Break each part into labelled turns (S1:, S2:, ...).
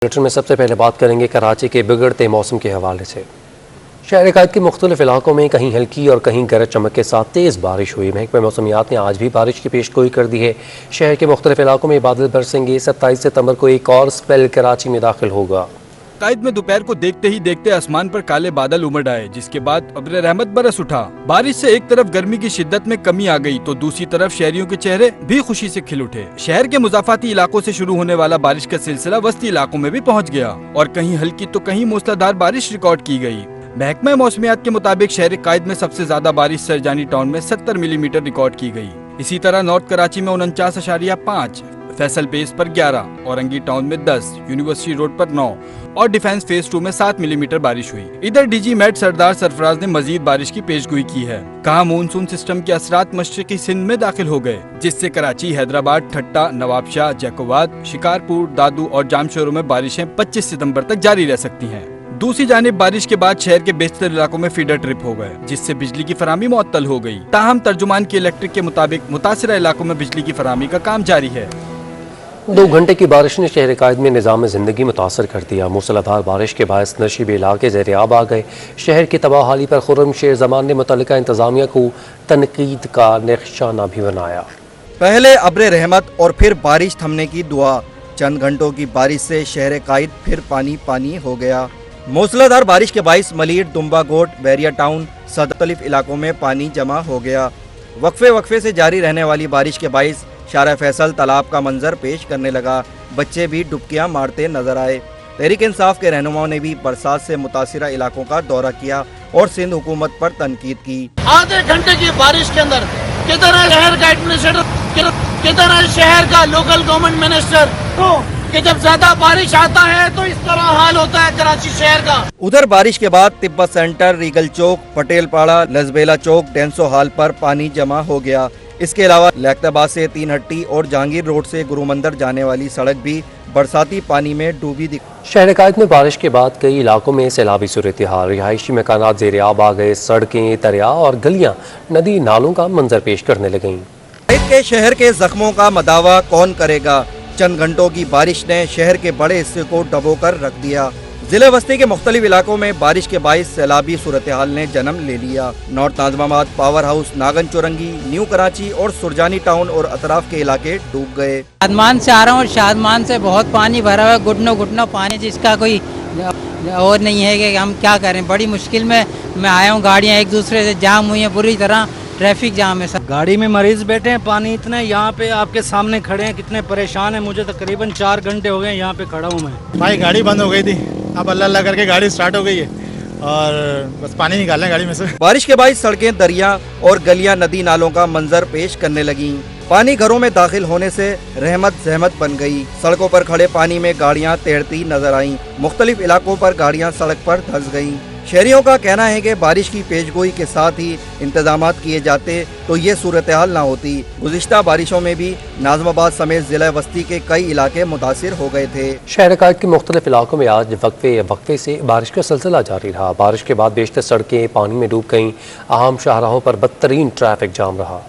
S1: Bulletin में सबसे पहले बात करेंगे कराची के बिगड़ते मौसम के हवाले से। शहर कायद के मुख्तलिफ इलाकों में कहीं हल्की और कहीं गरज चमक के साथ तेज़ बारिश हुई। महकमा मौसमियात ने आज भी बारिश की पेशगोई कर दी है। शहर के मुख्तलिफ इलाकों में बादल बरसेंगे। 27 सितंबर को एक और स्पेल कराची में दाखिल होगा।
S2: कायद में दोपहर को देखते ही देखते आसमान पर काले बादल उमड़ आए, जिसके बाद अब्र रहमत बरस उठा। बारिश से एक तरफ गर्मी की शिद्दत में कमी आ गई तो दूसरी तरफ शहरियों के चेहरे भी खुशी से खिल उठे। शहर के मुजाफाती इलाकों से शुरू होने वाला बारिश का सिलसिला वस्ती इलाकों में भी पहुंच गया और कहीं हल्की तो कहीं मूसलाधार बारिश रिकॉर्ड की गई। महकमा मौसमियात के मुताबिक शहर कायद में सबसे ज्यादा बारिश सरजानी टाउन में 70 मिलीमीटर रिकॉर्ड की गई। इसी तरह नॉर्थ कराची में 49.5, फैसल बेस पर 11, औरंगी टाउन में 10, यूनिवर्सिटी रोड पर 9 और डिफेंस फेज 2 में 7 मिलीमीटर बारिश हुई। इधर डीजी मेट सरदार सरफराज ने मजीद बारिश की पेशगोई की है। कहा मानसून सिस्टम के असरात मशरिकी सिंध में दाखिल हो गए, जिससे कराची, हैदराबाद, ठट्टा, नवाबशाह, जैकोबाद, शिकारपुर, दादू और जामशोरों में बारिशें 25 सितंबर तक जारी रह सकती हैं। दूसरी जानिब बारिश के बाद शहर के बेशतर इलाकों में फीडर ट्रिप हो गए, जिससे बिजली की फरामी मुअत्तल हो गई। ताहम तर्जुमान की इलेक्ट्रिक के मुताबिक मुतासिरा इलाकों में बिजली की फरामी का काम जारी है।
S1: 2 घंटे की बारिश ने शहर कायद में निज़ाम ज़िंदगी मुतासर कर दिया। मूसलाधार बारिश के बायस नशीब इलाके ज़ेर-ए-आब आ गए। शहर की तबाहाली पर खुर्रम शेर जमान ने मुतल्लिका इंतजामिया को तनकीद का निशाना भी बनाया।
S3: पहले अब्र रहमत और फिर बारिश थमने की दुआ। चंद घंटों की बारिश से शहर कायद फिर पानी पानी हो गया। मूसलाधार बारिश के बायस मलीर, दुम्बा गोट, बैरिया टाउन मुख्तलिफ इलाकों में पानी जमा हो गया। वक्फे से जारी रहने वाली बारिश के बायस शारा फैसल तालाब का मंजर पेश करने लगा। बच्चे भी डुबकियां मारते नजर आए। तहरीक इंसाफ के रहनुमाओं ने भी बरसात से मुतासिरा इलाकों का दौरा किया और सिंध हुकूमत पर तनकीद की।
S4: आधे घंटे की बारिश के अंदर किधर है शहर का एडमिनिस्ट्रेटर, किधर है शहर का लोकल गवर्नमेंट मिनिस्टर कि जब ज्यादा बारिश आता है तो इस तरह हाल होता है कराची शहर का।
S3: उधर बारिश के बाद तिब्बत सेंटर, रीगल चौक, पटेल पाड़ा, लजबेला चौक, डेंसो हाल पर पानी जमा हो गया। इसके अलावा लैक्ताबाद से 3 हट्टी और जहांगीर रोड से गुरुमंदिर जाने वाली सड़क भी बरसाती पानी में डूबी दिख।
S1: शहर कायद में बारिश के बाद कई इलाकों में सैलाबी सूरत हाल। रिहायशी मकानात ज़ेर-ए-आब आ गए। सड़कें, दरिया और गलियां नदी नालों का मंजर पेश करने लगीं।
S3: कायद के शहर के जख्मों का मदावा कौन करेगा? चंद घंटों की बारिश ने शहर के बड़े हिस्से को डबोकर रख दिया। जिले बस्ती के मुख्तलिफ इलाकों में बारिश के बायस सैलाबी सूरत हाल ने जन्म ले लिया। North Nazimabad, power house, Nagan Chowrangi, new Karachi और सुरजानी टाउन और अतराफ के इलाके डूब गए।
S5: शादमान से आ रहा हूँ और शादमान से बहुत पानी भरा हुआ है, घुटनों घुटनों पानी, जिसका कोई और नहीं है कि हम क्या करें। बड़ी मुश्किल में मैं आया हूँ। गाड़ियाँ एक दूसरे से जाम हुई हैं, बुरी तरह ट्रैफिक जाम है। सब
S6: गाड़ी में मरीज बैठे हैं, पानी इतने यहाँ पे आपके सामने खड़े हैं, कितने परेशान हैं। मुझे तकरीबन 4 घंटे हो गए यहाँ पे खड़ा हूँ मैं।
S7: भाई गाड़ी बंद हो गई थी, अब अल्लाह करके गाड़ी स्टार्ट हो गई है और बस पानी निकालना है गाड़ी में से।
S3: बारिश के बाद सड़कें, दरिया और गलियां नदी नालों का मंजर पेश करने लगी। पानी घरों में दाखिल होने से रहमत जहमत बन गई। सड़कों पर खड़े पानी में गाड़ियां तैरती नजर आईं। मुख्तलिफ इलाकों पर गाड़ियां सड़क पर धंस गईं। शहरियों का कहना है कि बारिश की पेशगोई के साथ ही इंतजामात किए जाते तो ये सूरत हाल ना होती। गुज़िश्ता बारिशों में भी नाज़माबाद समेत जिला बस्ती के कई इलाके मुतासिर हो गए थे।
S1: शहर कायद के मुख्तलिफ इलाकों में आज वक्फे से बारिश का सिलसिला जारी रहा। बारिश के बाद बेशतर सड़कें पानी में डूब गईं। अहम शाहराहों पर बदतरीन ट्रैफिक जाम रहा।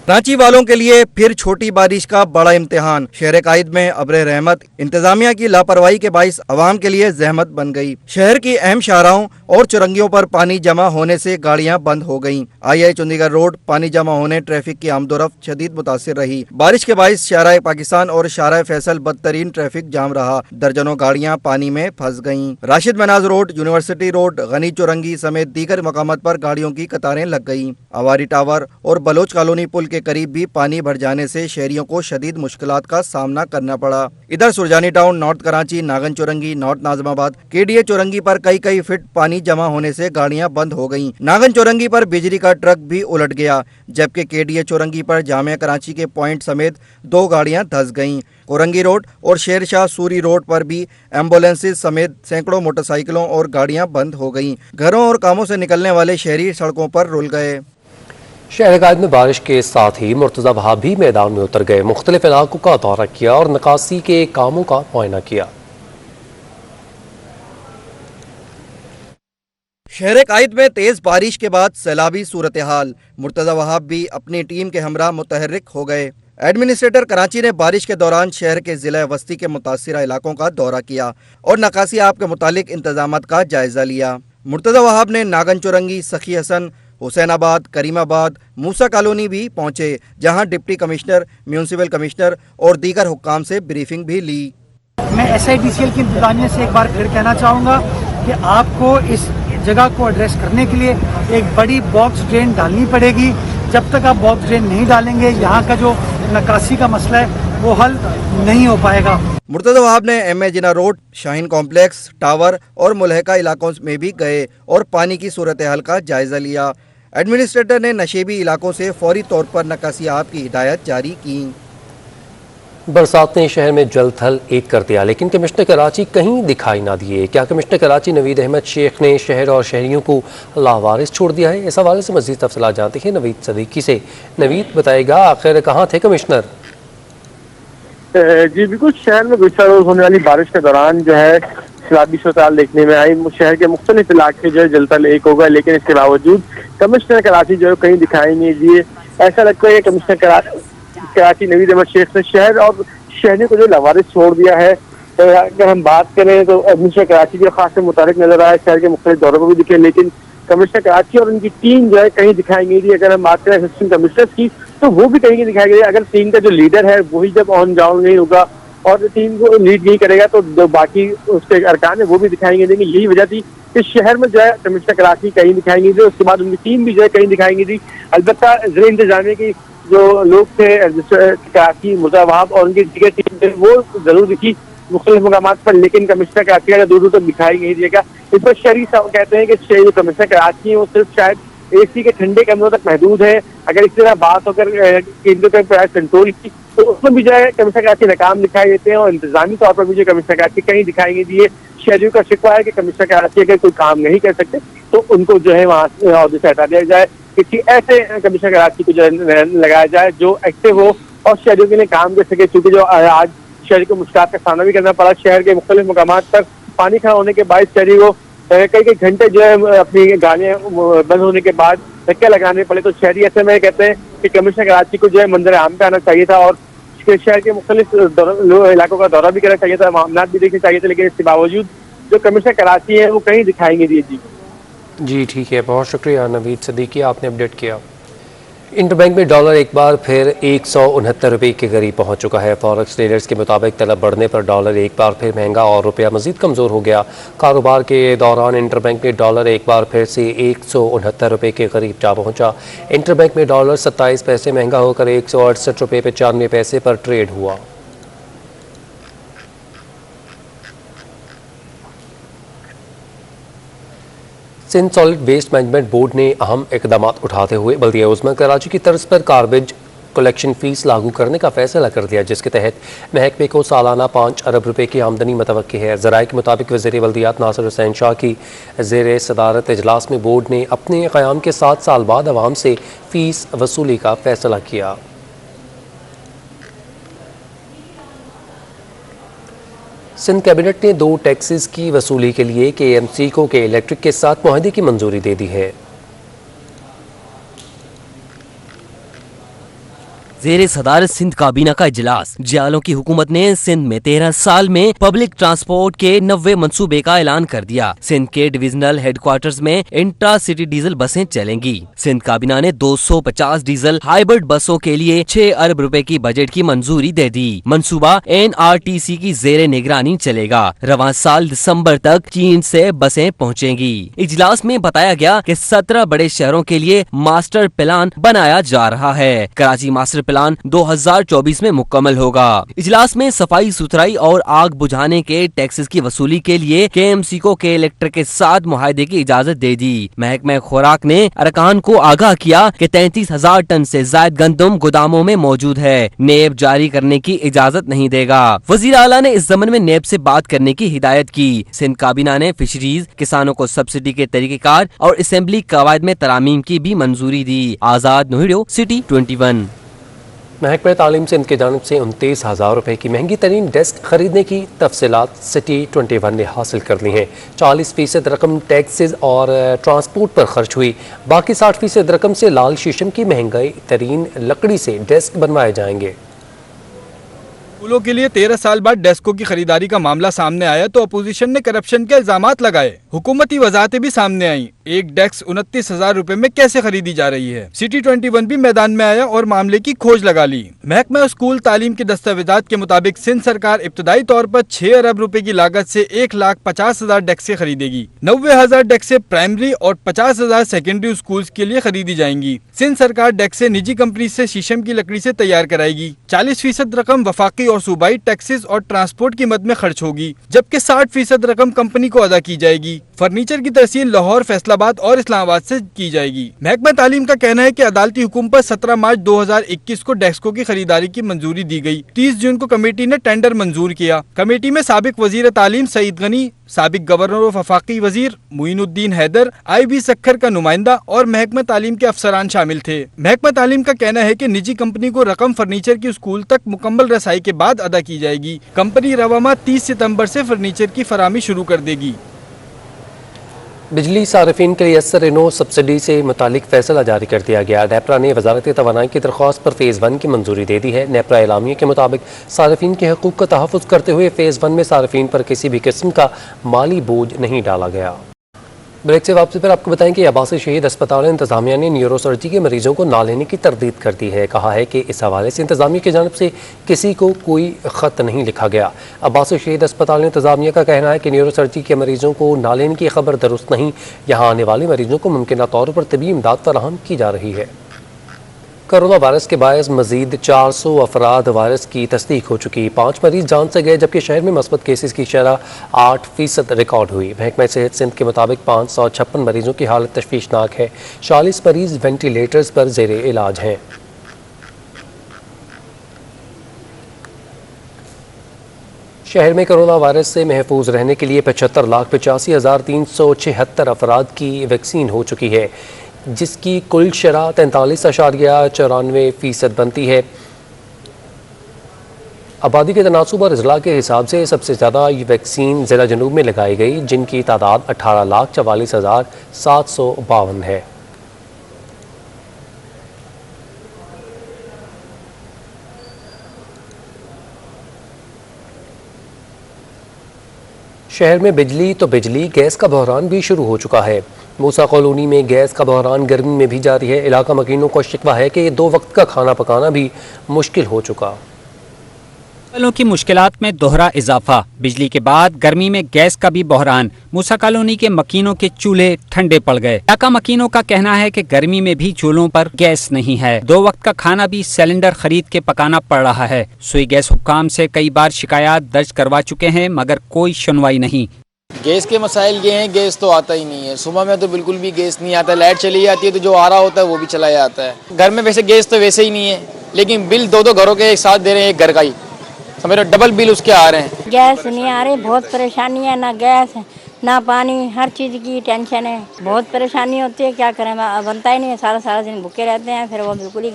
S3: कराची वालों के लिए फिर छोटी बारिश का बड़ा इम्तिहान। शहर कायद में अब्र रहमत इंतजामिया की लापरवाही के बाइस अवाम के लिए जहमत बन गई। शहर की अहम शाहराहों और चुरंगियों पर पानी जमा होने से गाड़ियां बंद हो गईं। आई चंडीगढ़ रोड पानी जमा होने ट्रैफिक की आमदोरफ्त शदीद मुतासिर रही। बारिश के बाइस शाहराए पाकिस्तान और शाहराए फैसल बदतरीन ट्रैफिक जाम रहा। दर्जनों गाड़ियां पानी में फंस गईं। Rashid Minhas road, university road, Gani Chowrangi समेत दीगर मकामात पर गाड़ियों की कतारें लग गईं। अवारी टावर और बलोच कॉलोनी पुल के करीब भी पानी भर जाने से शहरियों को शदीद मुश्किलात का सामना करना पड़ा। इधर Surjani town, north Karachi, Nagan Chowrangi, north Nazimabad, KDA Chowrangi पर कई फीट पानी जमा होने से गाड़ियां बंद हो गईं। नागन चौरंगी पर बिजली का ट्रक भी उलट गया, जबकि केडीए चौरंगी पर जामिया कराची के पॉइंट समेत 2 गाड़ियां धंस गईं। कोरंगी रोड और शेर शाह सूरी रोड पर भी एम्बुलेंसेज समेत सैकड़ों मोटरसाइकिलों और गाड़ियां बंद हो गईं। घरों और कामों से निकलने वाले शहरी सड़कों पर रुल गए।
S1: शहर कायद में बारिश के साथ ही मुर्तज़ा वहाब भी मैदान में उतर गए। मुख्तलिफ इलाकों का दौरा किया और निकासी के कामों का मुआयना किया।
S3: शहर कायद में तेज बारिश के बाद सैलाबी सूरत हाल। मुर्तज़ा वहाब भी अपनी टीम के हमरा मुतहर्रिक हो गए। एडमिनिस्ट्रेटर कराची ने बारिश के दौरान शहर के जिला वस्ती के मुतासिरा इलाकों का दौरा किया और नकासी आब के मुतालिक इंतजामात का जायजा लिया। मुर्तज़ा वहाब ने नागन चुरंगी, सखी हसन, हुसैनाबाद, करीमाबाद, मूसा कॉलोनी भी पहुंचे, जहां डिप्टी कमिश्नर, म्यूनसिपल कमिश्नर और दीगर हुक्काम से ब्रीफिंग भी ली।
S8: मैं SIDCL की इंतजामिया से एक बार फिर कहना चाहूँगा कि आपको इस जगह को एड्रेस करने के लिए एक बड़ी बॉक्स ड्रेन डालनी पड़ेगी। जब तक आप बॉक्स ड्रेन नहीं डालेंगे, यहाँ का जो नकासी का मसला है वो हल नहीं हो पाएगा।
S3: मुर्तज़ा वहाब ने MA जिना रोड, शाहीन कॉम्प्लेक्स, टावर और मुलहका इलाकों में भी गए और पानी की सूरत हाल का जायजा लिया। एडमिनिस्ट्रेटर ने नशेबी इलाकों से फौरी तौर पर नकासी आब की हिदायत जारी की।
S1: बरसात ने शहर में जल थल एक कर दिया, लेकिन कमिश्नर कराची कहीं दिखाई ना दिए। क्या कमिश्नर कराची नवीद अहमद शेख ने शहर और शहरियों को लावारिस छोड़ दिया है? इस हवाले से मज़ीद तफसीलात जानते हैं नवीद सदीकी से। नवीद, बताएगा आखिर कहाँ थे कमिश्नर?
S9: जी बिल्कुल, शहर में गुज़श्ता रोज होने वाली बारिश के दौरान जो है सैलाबी सूरत देखने में आई। शहर के मुख्तलिफ इलाके जो है जलथल एक हो गए, लेकिन इसके बावजूद कमिश्नर कराची जो है कहीं दिखाई नहीं दिए। ऐसा लगता है कि कमिश्नर कराची नवीद अहमद शेख ने शहर और शहरियों को जो लवारिस छोड़ दिया है। तो अगर हम बात करें तो एडमिनिस्ट्रेटर कराची के खास से मुतारिक नजर आया, शहर के मुख्तलिफ दौरों पर भी दिखे, लेकिन कमिश्नर कराची और उनकी टीम जो है कहीं दिखाई नहीं दी। अगर हम बात करें असिस्टेंट कमिश्नर की, तो वो भी कहीं नहीं दिखाई गई। अगर टीम का जो लीडर है वही जब ऑन ग्राउंड नहीं होगा और टीम को लीड नहीं करेगा, तो जो बाकी उसके अरकान है वो भी दिखाई नहीं देंगे। यही वजह थी कि शहर में जो है कमिश्नर कराची कहीं दिखाई नहीं दी। उसके बाद उनकी टीम भी जो है कहीं दिखाई नहीं दी। अलबत्ता ज़िले इंतजामिया की जो लोग थे कराची, मुर्तज़ा वहाब और उनकी दीगर टीम वो जरूर दिखी मुख्तलिफ मुकामात पर, लेकिन कमिश्नर कराची का दूर दूर तक दिखाई नहीं दिएगा। इस पर शहरी कहते हैं कि जो कमिश्नर कराची है वो सिर्फ शायद AC के ठंडे कमरों तक महदूद है। अगर इस तरह बात होकर केंद्र के प्राइस कंट्रोल की, तो उसमें भी जो है कमिश्नर कराची नाकाम दिखाई देते हैं और इंतजामी तौर पर भी जो कमिश्नर कराची कहीं दिखाई नहीं दिए। शहरियों का शिकवा है कि कमिश्नर कराची अगर कोई काम नहीं कर सकते तो उनको जो है वहाँ से हटा दिया जाए, किसी ऐसे कमिश्नर कराची को जो लगाया जाए जो एक्टिव हो और शहरियों के लिए काम कर सके। क्योंकि जो आज शहर को मुश्किलात का सामना भी करना पड़ा, शहर के मुख्तलिफ मुकामात पर पानी खड़ा होने के बाद शहरी को कई घंटे जो है अपनी गाड़ियाँ बंद होने के बाद धक्के लगाने पड़े। तो शहरी ऐसे में कहते हैं कि कमिश्नर कराची को जो है मंजर आम पे आना चाहिए था और शहर के मुख्तलिफ इलाकों का दौरा भी करना चाहिए था, मामला भी देखने चाहिए थे, लेकिन इसके बावजूद जो कमिश्नर कराची है वो कहीं दिखाई नहीं दिए।
S1: जी ठीक है, बहुत शुक्रिया नवीद सदीकी, आपने अपडेट किया। इंटरबैंक में डॉलर एक बार फिर 169 रुपये के करीब पहुंच चुका है। फॉरेक्स ट्रेडर्स के मुताबिक तलब बढ़ने पर डॉलर एक बार फिर महंगा और रुपया मजीद कमज़ोर हो गया। कारोबार के दौरान इंटरबैंक में डॉलर एक बार फिर से 169 रुपये के करीब जा पहुंचा। इंटरबैंक में डॉलर 27 पैसे महंगा होकर 168 रुपये 95 पैसे पर ट्रेड हुआ। Sindh solid waste management board ने अहम इकदाम उठाते हुए बल्दिया उज़्मा कराची की तर्ज पर गार्बेज कलेक्शन फीस लागू करने का फैसला कर दिया, जिसके तहत महकमे को सालाना 5 अरब रुपए की आमदनी मुतवक्की है। ज़राए के मुताबिक वज़ीर बल्दियात नासिर हुसैन शाह की ज़ेर सदारत इजलास में बोर्ड ने अपने क़याम के 7 साल बाद अवाम से फ़ीस वसूली का फैसला किया। सिंध कैबिनेट ने 2 टैक्सेस की वसूली के लिए KMC को के इलेक्ट्रिक के साथ मुआहदे की मंजूरी दे दी है।
S10: ज़ेरे सदारत सिंध काबीना का इजलास। जियालों की हुकूमत ने सिंध में 13 साल में पब्लिक ट्रांसपोर्ट के 90 मंसूबे का ऐलान कर दिया। सिंध के डिविजनल हेडक्वार्टर्स में इंट्रा सिटी डीजल बसें चलेंगी। सिंध काबीना ने 250 डीजल हाइब्रिड बसों के लिए 6 अरब रुपए की बजट की मंजूरी दे दी। मंसूबा NRTC की ज़ेरे निगरानी चलेगा। रवां साल दिसंबर तक चीन से बसें पहुँचेंगी। इजलास में बताया गया कि 17 बड़े शहरों के लिए मास्टर प्लान बनाया जा रहा है। कराची मास्टर प्लान 2024 में मुकम्मल होगा। इजलास में सफाई सुथराई और आग बुझाने के टैक्सेस की वसूली के लिए KMC को के इलेक्ट्रिक के साथ मुआहदे की इजाजत दे दी। महकमा खुराक ने अरकान को आगाह किया कि 33,000 टन से ज्यादा गंदम गोदामों में मौजूद है। नेब जारी करने की इजाजत नहीं देगा। वजीर आला ने इस ज़मन में नेब से बात करने की हिदायत की। सिंध काबीना ने फिशरीज, किसानों को सब्सिडी के तरीक़ेकार और असेंबली कवायद में तरामीम की भी मंजूरी दी। आजाद नोहिडो, सिटी 21।
S1: महकमा तालीम सिंध की जानिब से 29,000 रुपये की महंगी तरीन डेस्क खरीदने की तफसीलात सिटी 21 ने हासिल कर ली हैं। 40% रकम टैक्सेस और ट्रांसपोर्ट पर खर्च हुई। बाकी 60% रकम से लाल शीशम की महंगी तरीन लकड़ी से डेस्क बनवाए जाएंगे।
S2: स्कूलों के लिए 13 साल बाद डेस्कों की खरीदारी का मामला सामने आया तो अपोजिशन ने करप्शन के इल्जामात लगाए। हुकूमती वजाहतें भी सामने आईं। एक डेस्क 29,000 रुपए में कैसे खरीदी जा रही है। सिटी 21 भी मैदान में आया और मामले की खोज लगा ली। महकमा स्कूल तालीम के दस्तावेजात के मुताबिक सिंध सरकार इब्तदाई तौर पर 6 अरब रुपए की लागत से 1,50,000 डेस्कें खरीदेगी। 90,000 डेस्कें प्राइमरी और 50,000 सेकेंडरी स्कूल के लिए खरीदी जाएंगी। सिंध सरकार डेस्कें निजी कंपनी से शीशम की लकड़ी से तैयार कराएगी। 40% रकम वफाकी और सूबाई टैक्सेस और ट्रांसपोर्ट की मद में खर्च होगी, जबकि 60% रकम कंपनी को अदा की जाएगी। फर्नीचर की तरसील लाहौर, फैसलाबाद और इस्लामाबाद से की जाएगी। महकमा तालीम का कहना है कि अदालती हुकुम पर 17 मार्च 2021 को डेस्कों की खरीदारी की मंजूरी दी गई। 30 जून को कमेटी ने टेंडर मंजूर किया। कमेटी में साबिक वजीर तालीम सईद गनी, साबिक गवर्नर और वफाकी वजीर मुइनुद्दीन हैदर, IB सक्खर का नुमाइंदा और महकमा तालीम के अफसरान शामिल थे। महकमा तालीम का कहना है कि निजी कंपनी को रकम फर्नीचर की स्कूल तक मुकम्मल रसाई के बाद अदा की जाएगी। कंपनी रवामा 30 सितम्बर से फर्नीचर की फराहमी शुरू कर देगी।
S1: बिजली सार्फिन के लिए असर नो सब्सिडी से मुतालिक फैसला जारी कर दिया गया। नेपरा ने वजारत तवानाई की दरख्वास्त पर फेज़ 1 की मंजूरी दे दी है। नेपरा एलामिया के मुताबिक सार्फिन के हकूक़ का तहफ़्फ़ुज़ करते हुए फेज़ 1 में सार्फिन पर किसी भी किस्म का माली बोझ नहीं डाला गया। ब्रेक से वापसी पर आपको बताएं कि अब्बासी शहीद अस्पताल इंतजामिया ने न्यूरोसर्जरी के मरीजों को ना लेने की तरदीद कर दी है। कहा है कि इस हवाले से इंतजामिया की जानिब से किसी को कोई ख़त नहीं लिखा गया। अब्बासी शहीद अस्पताल इंतजामिया का कहना है कि न्यूरोसर्जरी के मरीजों को ना लेने की खबर दुरुस्त नहीं। यहाँ आने वाले मरीजों को मुमकिन तौर पर तबी इमदाद फराहम की जा रही है। कोरोना वायरस के बायस मजीद 400 अफराद वायरस की तस्दीक हो चुकी। 5 मरीज जान से गए, जबकि शहर में मस्बत केसेस की शरह 8% रिकॉर्ड हुई। महकमा सेहत सिंध के मुताबिक 556 मरीजों की हालत तशवीशनाक है। 40 मरीज वेंटिलेटर्स पर ज़ेरे इलाज हैं। शहर में कोरोना वायरस से महफूज रहने के लिए 75,85,376 अफराद की वैक्सीन हो चुकी है, जिसकी कुल शरह 43.94% बनती है। आबादी के तनासुब और अजला के हिसाब से सबसे ज़्यादा ये वैक्सीन ज़िला जनूब में लगाई गई, जिनकी तादाद 18,44,752 है। शहर में बिजली तो बिजली, गैस का बहरान भी शुरू हो चुका है। मूसा कॉलोनी में गैस का बहरान गर्मी में भी जारी है। इलाका मकीनों को शिकवा है कि 2 वक्त का खाना पकाना भी मुश्किल हो चुका।
S11: वालों की मुश्किलात में दोहरा इजाफा। बिजली के बाद गर्मी में गैस का भी बहरान। मूसा कॉलोनी के मकीनों के चूल्हे ठंडे पड़ गए। इलाका मकीनों का कहना है कि गर्मी में भी चूल्हों पर गैस नहीं है। 2 वक्त का खाना भी सिलेंडर खरीद के पकाना पड़ रहा है। सुई गैस हुक्काम से कई बार शिकायत दर्ज करवा चुके हैं, मगर कोई सुनवाई नहीं।
S12: गैस के मसाइल ये हैं, गैस तो आता ही नहीं है। सुबह में तो बिल्कुल भी गैस नहीं आता। लाइट चली जाती है तो जो आ रहा होता है वो भी चला जाता है। घर में वैसे गैस तो वैसे ही नहीं है, लेकिन बिल 2-2 घरों के एक साथ दे रहे हैं, एक घर का ही समझो डबल बिल उसके आ रहे हैं।
S13: गैस नहीं आ रही, बहुत परेशानी है। ना गैस ना पानी, हर चीज़ की टेंशन है। बहुत परेशानी होती है, क्या करें, बनता ही नहीं है। सारा दिन भूखे रहते हैं। फिर वो बिल्कुल ही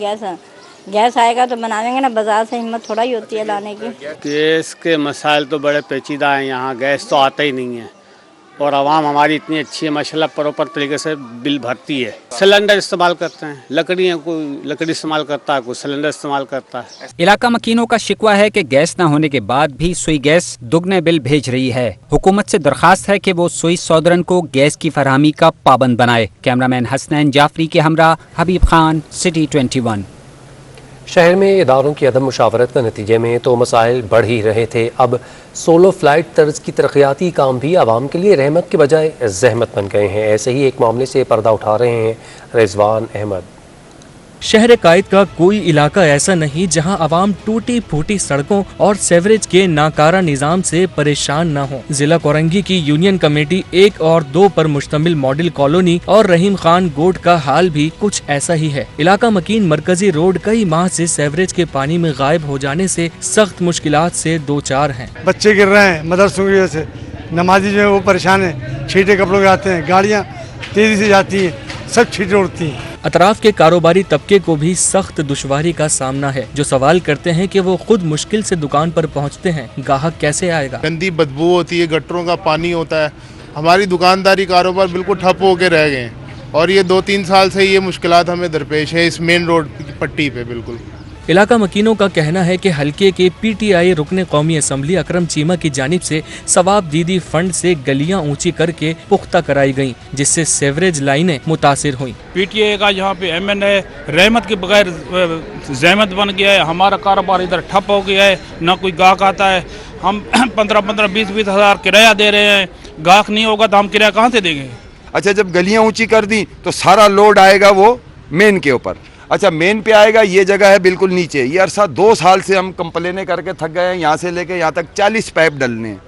S13: गैस आएगा तो बनावेंगे ना। बाजार से हिम्मत थोड़ा ही होती है लाने की।
S14: गैस के मसाइल तो बड़े पेचीदा हैं यहाँ। गैस तो आता ही नहीं है और आवाम हमारी इतनी अच्छी है माशाल्लाह, प्रॉपर तरीके से बिल भरती है। सिलेंडर इस्तेमाल करते हैं, लकड़ियाँ, कोई लकड़ी इस्तेमाल करता है, कोई सिलेंडर इस्तेमाल करता है।
S11: इलाका मकीनों का शिकवा है कि गैस न होने के बाद भी सुई गैस दुगने बिल भेज रही है। हुकूमत से दरखास्त है कि वो सुई सौदरन को गैस की फरहमी का पाबंद बनाए। कैमरामैन हसनैन जाफरी के हमरा हबीब खान, सिटी 21।
S1: शहर में इदारों की अदम मुशावरत के नतीजे में तो मसाइल बढ़ ही रहे थे। अब सोलो फ्लाइट तर्ज की तरक्याती काम भी आवाम के लिए रहमत के बजाय जहमत बन गए हैं। ऐसे ही एक मामले से पर्दा उठा रहे हैं रिजवान अहमद।
S15: शहर कायद का कोई इलाका ऐसा नहीं जहां आवाम टूटी फूटी सड़कों और सेवरेज के नाकारा निजाम से परेशान न हो। जिला कोरंगी की यूनियन कमेटी 1 और 2 पर मुश्तमिल मॉडल कॉलोनी और रहीम खान गोड का हाल भी कुछ ऐसा ही है। इलाका मकीन मरकजी रोड कई माह से सेवरेज के पानी में गायब हो जाने से सख्त मुश्किलात से 2-4 हैं।
S16: बच्चे गिर रहे हैं मदरसों की वजह से, नमाजी जो है वो परेशान है, छींटे कपड़ों के आते हैं, गाड़ियाँ तेजी से जाती हैं, सब छींटे उड़ती हैं।
S15: अतराफ के कारोबारी तबके को भी सख्त दुश्वारी का सामना है, जो सवाल करते हैं कि वो खुद मुश्किल से दुकान पर पहुंचते हैं, ग्राहक कैसे आएगा।
S17: गंदी बदबू होती है, गटरों का पानी होता है, हमारी दुकानदारी कारोबार बिल्कुल ठप होके रह गए हैं और ये 2-3 साल से ये मुश्किलात हमें दरपेश है इस मेन रोड की पट्टी पे। बिल्कुल
S15: इलाका मकीनों का कहना है कि हल्के के पीटीआई रुकने कौमी असम्बली अकरम चीमा की जानिब से सवाब दीदी फंड से गलियां ऊंची करके पुख्ता कराई गईं, जिससे सेवरेज लाइनें मुतासिर हुईं।
S18: पीटीआई का यहाँ पे एमएनए रहमत के बगैर जहमत बन गया है, हमारा कारोबार इधर ठप हो गया है, ना कोई गाहक आता है। हम 15-15, 20-20 हज़ार किराया दे रहे हैं, गाहक नहीं होगा तो हम किराया कहाँ से देंगे।
S19: अच्छा, जब गलियाँ ऊँची कर दी तो सारा लोड आएगा वो मेन के ऊपर। अच्छा, मेन पे आएगा, ये जगह है बिल्कुल नीचे। ये अरसा 2 साल से हम कंप्लेनें करके थक गए हैं, यहाँ से लेके यहाँ तक 40 पाइप डलने हैं।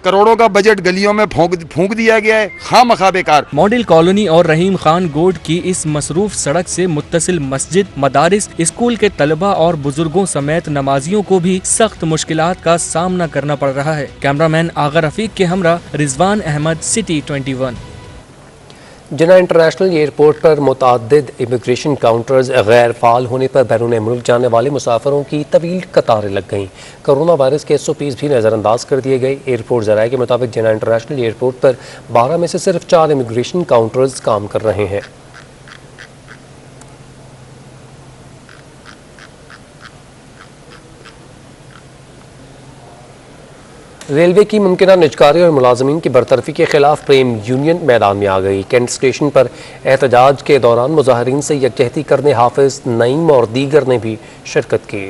S19: करोड़ों का बजट गलियों में फूंक दिया गया है, खामखा बेकार।
S15: मॉडल कॉलोनी और रहीम खान गोड की इस मसरूफ सड़क से मुत्तसिल मस्जिद, मदारिस, स्कूल के तलबा और बुजुर्गों समेत नमाजियों को भी सख्त मुश्किलात का सामना करना पड़ रहा है। कैमरामैन आगा रफीक के हमरा रिजवान अहमद, सिटी 21।
S1: जिन्ना इंटरनेशनल एयरपोर्ट पर मुतअद्दिद इमिग्रेशन काउंटर्स गैर फाल होने पर बैरून मुल्क जाने वाले मुसाफिरों की तवील कतारें लग गईं। कोरोना वायरस के SOPs भी नज़रअंदाज कर दिए गए। एयरपोर्ट ज़राए के मुताबिक जिन्ना इंटरनेशनल एयरपोर्ट पर 12 में से सिर्फ 4 इमिग्रेशन काउंटर्स काम कर रहे हैं। रेलवे की मुमकिना निजकारी और मुलाजमीन की बरतरफी के खिलाफ प्रेम यूनियन मैदान में आ गई। कैंट स्टेशन पर एहतजाज के दौरान मुजाहरीन से यकजहती करने हाफिज नईम और दीगर ने भी शिरकत की।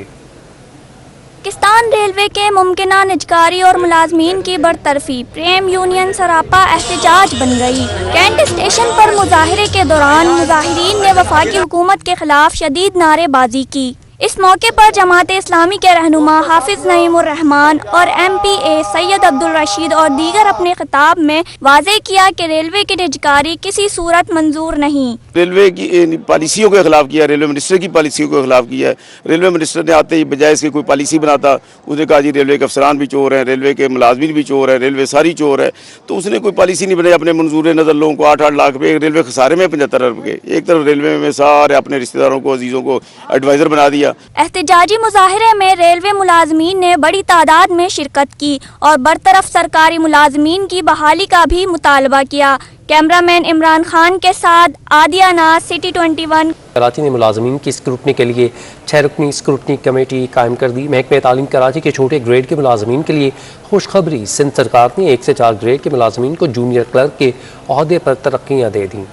S20: पाकिस्तान रेलवे के मुमकिना निजकारी और मुलाजमीन की बरतरफी प्रेम यूनियन सरापा एहतजाज बन गई। कैंट स्टेशन पर मुजाहरे के दौरान मुजाहिरीन ने वफाकी हुकूमत के खिलाफ शदीद नारेबाजी की। इस मौके पर जमात इस्लामी के रहनुमा हाफिज नईमुर रहमान और MPA सैयद अब्दुल रशीद और दीगर अपने खिताब में वाज़े किया कि रेलवे की निजकारी किसी सूरत मंजूर नहीं।
S21: रेलवे की पॉलिसियों के खिलाफ किया, रेलवे मिनिस्टर की पॉलिसियों के खिलाफ किया है। रेलवे मिनिस्टर ने आते ही बजाय इसके कोई पॉलिसी बनाता, उसने कहा जी रेलवे के अफसरान भी चोर हैं, रेलवे के मुलाजमीन भी चोर हैं, रेलवे सारी चोर है। तो उसने कोई पॉलिसी नहीं बनाई। अपने मंजूर नज़र लोगों को 8-8 लाख रुपये, रेलवे खसारे में 75 अरब के। एक तरफ रेलवे में सारे अपने रिश्तेदारों को, अजीज़ों को एडवाइज़र बना दिया।
S20: एहतजाजी मुजाहरे में रेलवे मुलाजमीन ने बड़ी तादाद में शिरकत की और बरतरफ सरकारी मुलाजमीन की बहाली का भी मुतालबा किया। कैमरामैन इमरान खान के साथ आदिया नाज, सिटी 21।
S1: कराची ने मुलाजमीन की स्क्रूटनी के लिए 6 रुकनी स्क्रूटनी कमेटी कायम कर दी। महकमे तालीम कराची के छोटे ग्रेड के मुलाजमीन के लिए खुशखबरी, सिंध सरकार ने 1 से 4 ग्रेड के मुलाजमीन को जूनियर क्लर्क के ओहदे पर तरक्कियाँ दे दी।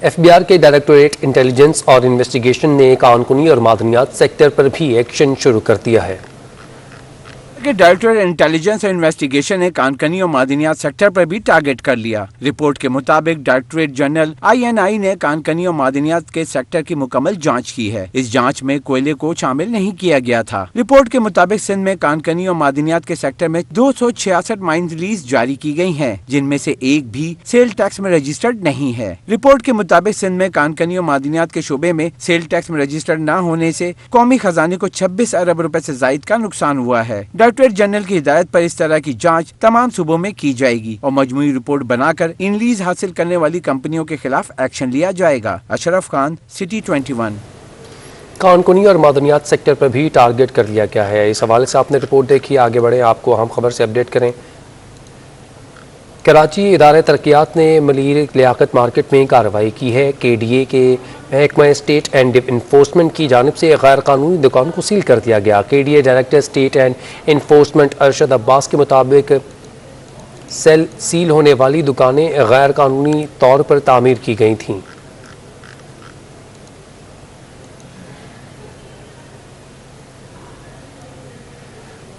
S1: FBI के डायरेक्टोरेट इंटेलिजेंस और इन्वेस्टिगेशन ने कानूनी और मादनियात सेक्टर पर भी एक्शन शुरू कर दिया है।
S22: के डायरेक्टर इंटेलिजेंस और इन्वेस्टिगेशन ने कानकनी और मादनियात सेक्टर पर भी टारगेट कर लिया। रिपोर्ट के मुताबिक डायरेक्टरेट जनरल INI ने कानकनी और मादनियात के सेक्टर की मुकम्मल जांच की है। इस जांच में कोयले को शामिल नहीं किया गया था। रिपोर्ट के मुताबिक सिंध में कानकनी और मादनियात के सेक्टर में 266 माइंस लीज जारी की गई है, जिनमें से एक भी सेल टैक्स में रजिस्टर्ड नहीं है। रिपोर्ट के मुताबिक सिंध में कानकनी और मादनियात के शोबे में सेल टैक्स में रजिस्टर्ड न होने से कौमी खजाने को 26 अरब रुपए से जायद का नुकसान हुआ है। डायरेक्टरेट जनरल की हिदायत पर इस तरह की जांच तमाम सूबों में की जाएगी और मजमूई रिपोर्ट बनाकर इन लीज हासिल करने वाली कंपनियों के खिलाफ एक्शन लिया जाएगा। अशरफ खान, सिटी 21।
S1: कानकुनी और मादनियात सेक्टर पर भी टारगेट कर लिया गया है। इस हवाले से आपने रिपोर्ट देखी, आगे बढ़े, आपको हम खबर से अपडेट करें। कराची इदारे तरक्यात ने मलीर लियाकत मार्केट में कार्रवाई की है। KDA के महकमा स्टेट एंड इन्फोर्समेंट की जानिब से गैर कानूनी दुकान को सील कर दिया गया। KDA director state and enforcement Arshad Abbas के मुताबिक सील होने वाली दुकानें गैर कानूनी तौर पर तामीर की गई थीं।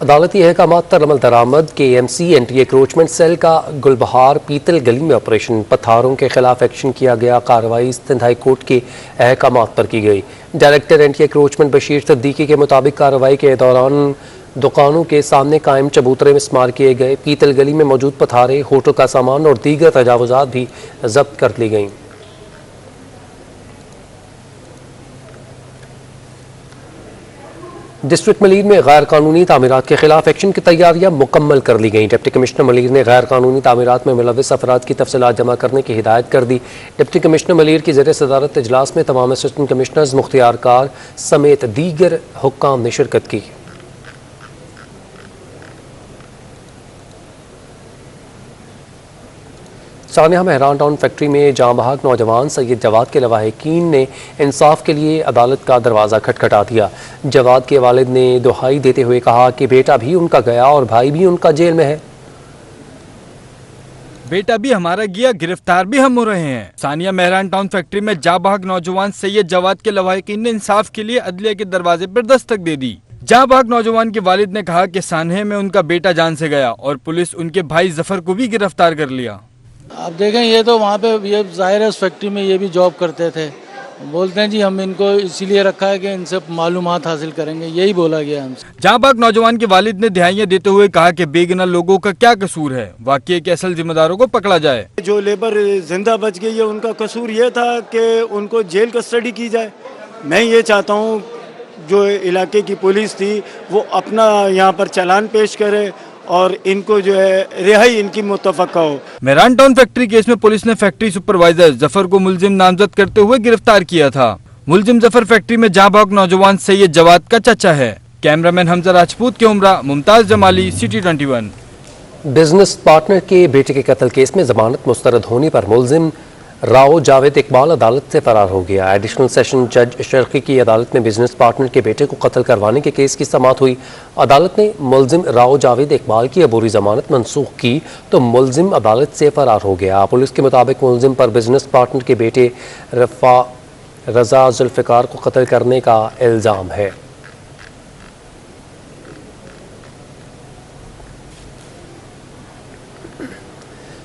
S1: अदालती अहकामात पर अमल दरामद। KMC एंटी एक्रोचमेंट सेल का गुलबहार पीतल गली में ऑपरेशन। पथारों के खिलाफ एक्शन किया गया। कार्रवाई सिंध हाई कोर्ट के अहकामात पर की गई। डायरेक्टर एंटी एक्रोचमेंट बशीर सिद्दीकी के मुताबिक कार्रवाई के दौरान दुकानों के सामने कायम चबूतरे में इस्तेमाल किए गए पीतल गली में मौजूद पथारे, होटल का सामान और दीगर तजावुजात भी जब्त कर ली गईं। डिस्ट्रिक्ट मलीर में गैर कानूनी तामीरात के खिलाफ एक्शन की तैयारियां मुकम्मल कर ली गई। डिप्टी कमिश्नर मलीर ने गैर कानूनी तामीरात में मुलव्विस अफराद की तफसीलात जमा करने की हिदायत कर दी। डिप्टी कमिश्नर मलीर की ज़ेर सदारत इजलास में तमाम असिस्टेंट कमिश्नर्स, मुख्तियारकार समेत दीगर हुक्काम ने शिरकत की। सानिया मेहरान टाउन फैक्ट्री में जाँ बहक नौजवान सैयद जवाद के लवाहिकीन ने इंसाफ के लिए अदालत का दरवाज़ा खटखटा दिया। जवाद के वालिद ने दुहाई देते हुए कहा कि बेटा भी उनका गया और भाई भी उनका जेल में है।
S2: बेटा भी हमारा गया, गिरफ्तार भी हम हो रहे हैं। सानिया मेहरान टाउन फैक्ट्री में जाँ बहक नौजवान सैयद जवाद के लवाहिकीन ने इंसाफ के लिए अदलिया के दरवाजे पर दस्तक दे दी। जाँ बहक नौजवान के वालिद ने कहा कि सानहे में उनका बेटा जान से गया और पुलिस उनके भाई जफर को भी गिरफ्तार कर लिया।
S6: आप देखें, ये तो वहाँ पे ये जाहिर है उस फैक्ट्री में ये भी जॉब करते थे। बोलते हैं जी हम इनको इसीलिए रखा है कि इनसे मालूमात हासिल करेंगे, यही बोला गया हमसे।
S2: जाँ बहक नौजवान के वालिद ने दिहाइयाँ देते हुए कहा कि बेगुनाह लोगों का क्या कसूर है, वाकये के असल जिम्मेदारों को पकड़ा जाए।
S4: जो लेबर जिंदा बच गई है उनका कसूर ये था कि उनको जेल कस्टडी की जाए। मैं ये चाहता हूँ जो इलाके की पुलिस थी वो अपना यहाँ पर चालान पेश करे और इनको जो है रिहाई इनकी मुतफक्का हो।
S2: मेहरान टाउन फैक्ट्री केस में पुलिस ने फैक्ट्री सुपरवाइजर जफर को मुलजिम नामजद करते हुए गिरफ्तार किया था। मुलजिम जफर फैक्ट्री में जाँ बहक नौजवान सैयद जवाद का चाचा है। कैमरामैन हमजा राजपूत के उमरा, Mumtaz Jamali, city 21।
S1: Business partner के बेटे के कत्ल केस में जमानत मुस्तरद होने पर मुलजिम राव जावेद इकबाल अदालत से फरार हो गया। एडिशनल सेशन जज शर्की की अदालत में बिजनेस पार्टनर के बेटे को कत्ल करवाने के केस की समाअत हुई। अदालत ने मुलजिम राव जावेद इकबाल की अबूरी जमानत मनसूख की तो मुलजिम अदालत से फरार हो गया। पुलिस के मुताबिक मुलजिम पर बिजनेस पार्टनर के बेटे रजा जुल्फिकार को कत्ल करने का इल्ज़ाम है।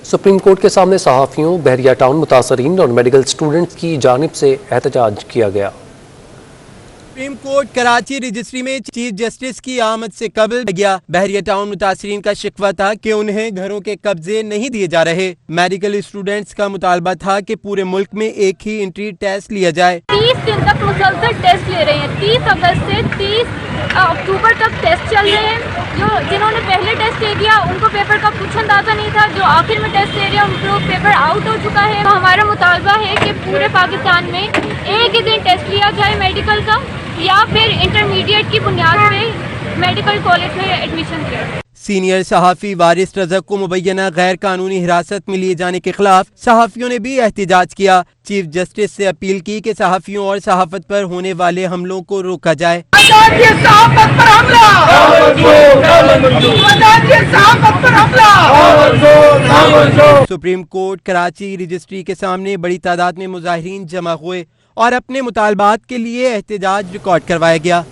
S1: सुप्रीम कोर्ट के सामने सहाफ़ियों, बहरिया टाउन मुतासरीन और मेडिकल स्टूडेंट्स की जानिब से एहतजाज किया गया।
S5: सुप्रीम कोर्ट कराची रजिस्ट्री में चीफ जस्टिस की आमद से कबल गया। बहरिया टाउन मुतासरीन का शिकवा था कि उन्हें घरों के कब्जे नहीं दिए जा रहे। मेडिकल स्टूडेंट्स का मुतालबा था कि पूरे मुल्क में एक ही एंट्री टेस्ट लिया जाए।
S20: 30 दिन तक मुसलसल टेस्ट ले रहे हैं। 30 अगस्त से 30 अक्टूबर तक टेस्ट चल रहे हैं। जिन्होंने पहले टेस्ट दे दिया उनको पेपर का कुछ अंदाजा नहीं था, जो आखिर में टेस्ट दे रहे हैं उनको पेपर आउट हो चुका है। तो हमारा मुतालबा है कि पूरे पाकिस्तान में एक ही दिन टेस्ट लिया जाए मेडिकल का, या फिर इंटरमीडिएट की बुनियाद पे मेडिकल कॉलेज में एडमिशन दिया।
S5: सीनियर सहाफ़ी वारिस रज़क को मुबैना गैर कानूनी हिरासत में लिए जाने के खिलाफ सहाफ़ियों ने भी एहतिजाज किया। चीफ जस्टिस से अपील की कि सहाफ़ियों और सहाफ़त पर होने वाले हमलों को रोका जाए। सुप्रीम कोर्ट कराची रजिस्ट्री के सामने बड़ी तादाद में मुजाहिरीन जमा हुए और अपने मुतालबात के लिए एहतजाज रिकॉर्ड करवाया गया।